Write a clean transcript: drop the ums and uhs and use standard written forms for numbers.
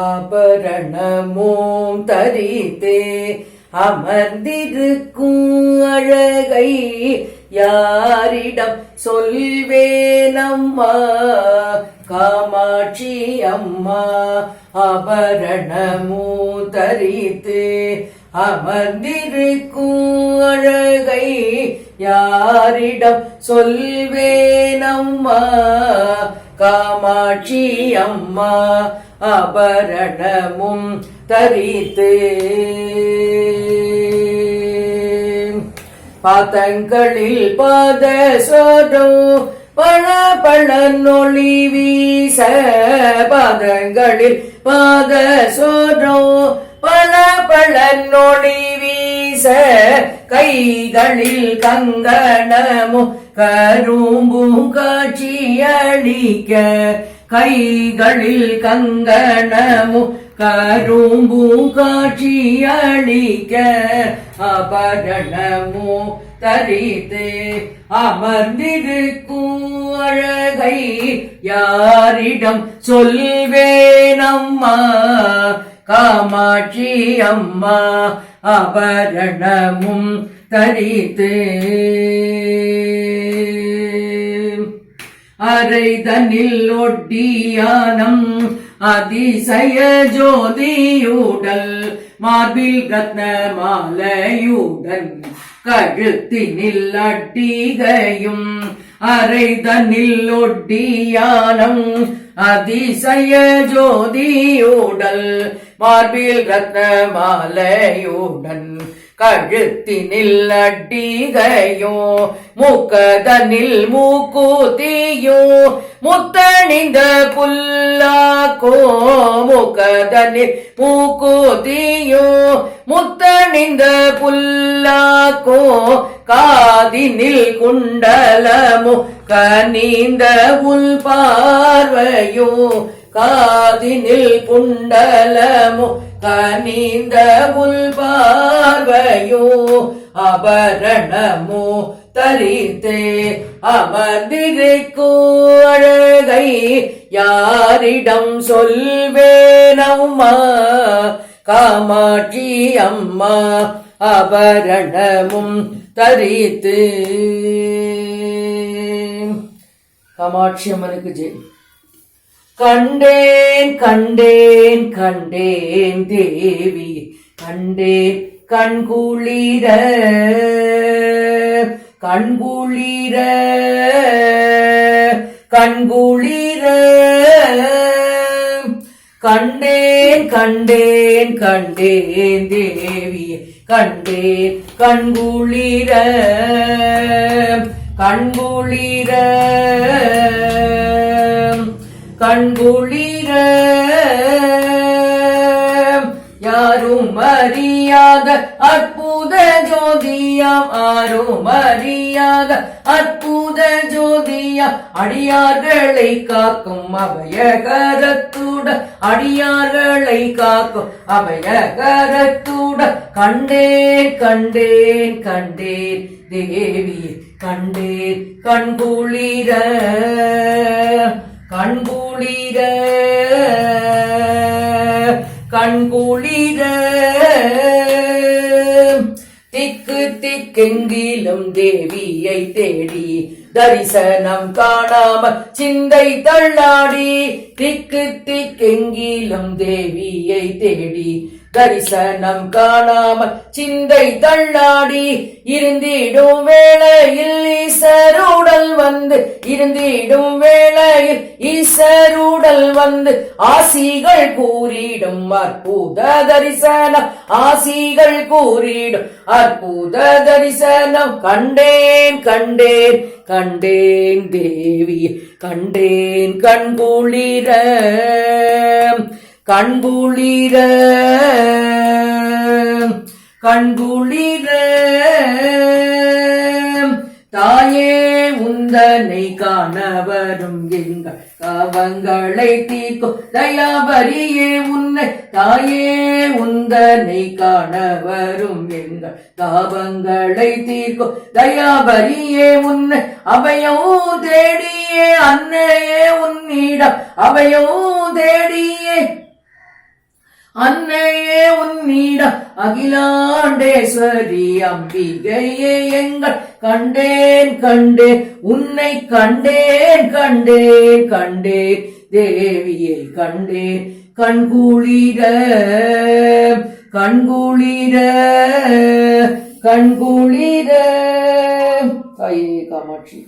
ஆபரணமும் தரித்தே அமர்ந்திருக்கும் அழகை யாரிடம் சொல்வேனம்மா காமாட்சி அம்மா. ஆபரணமும் தரித்து அமர்ந்திருக்கும் அழகை யாரிடம் சொல்வேனம்மா காமாட்சி அம்மா. ஆபரணமும் தரித்து பாதங்களில் பாத சோதம் பழ பழ நொழி வீச பாதங்களில் பாத சோதம் பழ பழ நொழி வீச கைகளில் கங்கணமும் கரும்பும் காட்சியளிக்க கைகளில் கங்கணமும் கரும்பும் காட்சியளிக்க ஆபரணமும் தரித்து அமர்ந்திருக்கும் அழகை யாரிடம் சொல்வேனம்மா காமாட்சி அம்மா. ஆபரணமும் தரித்து அரைதனில் ஒட்டியானம் அதிசய ஜோதியுடல் மார்பில் ரத்ன மாலையுடன் கழுத்தினில் அட்டிகையும் அரைதனில் ஒட்டியானம் அதிசய ஜோதியுடல் மார்பில் ரத்ன மாலையுடன் கழுத்தினில் அட்டிகையோ முக்கதனில் மூக்கூத்தியோ முத்தணிந்த புல்லாக்கோ முக்கதனில் மூக்கூத்தியோ முத்தணிந்த புல்லாக்கோ காதினில் குண்டலமோ கனிந்த உள் பார்வையோ காதினில் குண்டலமோ கனிந்த உள் பார்வையோ ஆபரணமோ தரித்தே அமர்ந்திருக்கும் அழகை யாரிடம் சொல்வேனம்மா காமாட்சி அம்மா. ஆபரணமும் தரித்து காமாட்சி அம்மனுக்கு ஜெய். கண்டேன் கண்டேன் கண்டேன் தேவி கண்டேன் கண்குளிர கண்குளிர கண்குளிர கண்டேன் கண்டேன் கண்டேன் தேவி கண்டேன் கண்குளிர கண்குளிர கண்குளிர யாரும் அறியாத அற்புத ஜோதியாம் ஆரும் அறியாத அற்புத ஜோதியாம் அடியார்களை காக்கும் அபயகரத்தூட அடியார்களை காக்கும் அபயகரத்தூட கண்டேன் கண்டேன் கண்டேன் தேவி கண்டேன் கண்குளிர கண்குளிர கண்குளிர திக்கு திக்கெங்கிலும் தேவியை தேடி தரிசனம் காணாமல் சிந்தை தள்ளாடி திக்கு திக்கெங்கிலும் தேவியை தேடி தரிசனம் காணாமல் சிந்தை தள்ளாடி இருந்திடும் வேளையில் ஈசருடல் வந்து இருந்திடும் வேளையில் ஈசருடல் வந்து ஆசிகள் கூறிடும் அற்புத தரிசனம் ஆசிகள் கூறிடும் அற்புத தரிசனம் கண்டேன் கண்டேன் கண்டேன் தேவி கண்டேன் கண்குளிர கண்குளிர கண்குளிர தாயே உந்தனை காண வரும் எங்கள் காவங்களை தீர்க்கும் தயாபரியே உன்னை தாயே உந்தனை காண வரும் எங்கள் தாபங்களை தீர்க்கும் தயாபரியே உன்னை அபயம் தேடியே அன்னையே உன்னிடம் அபயம் தேடியே அன்னையே உன்னிடம் அகிலாண்டேஸ்வரி அம்பிகையே எங்கள் கண்டேன் கண்டேன் உன்னை கண்டேன் கண்டேன் கண்டேன் தேவியை கண்டேன் கண்குளிர கண்குளிர கண்குளிர தாயே காமாட்சி.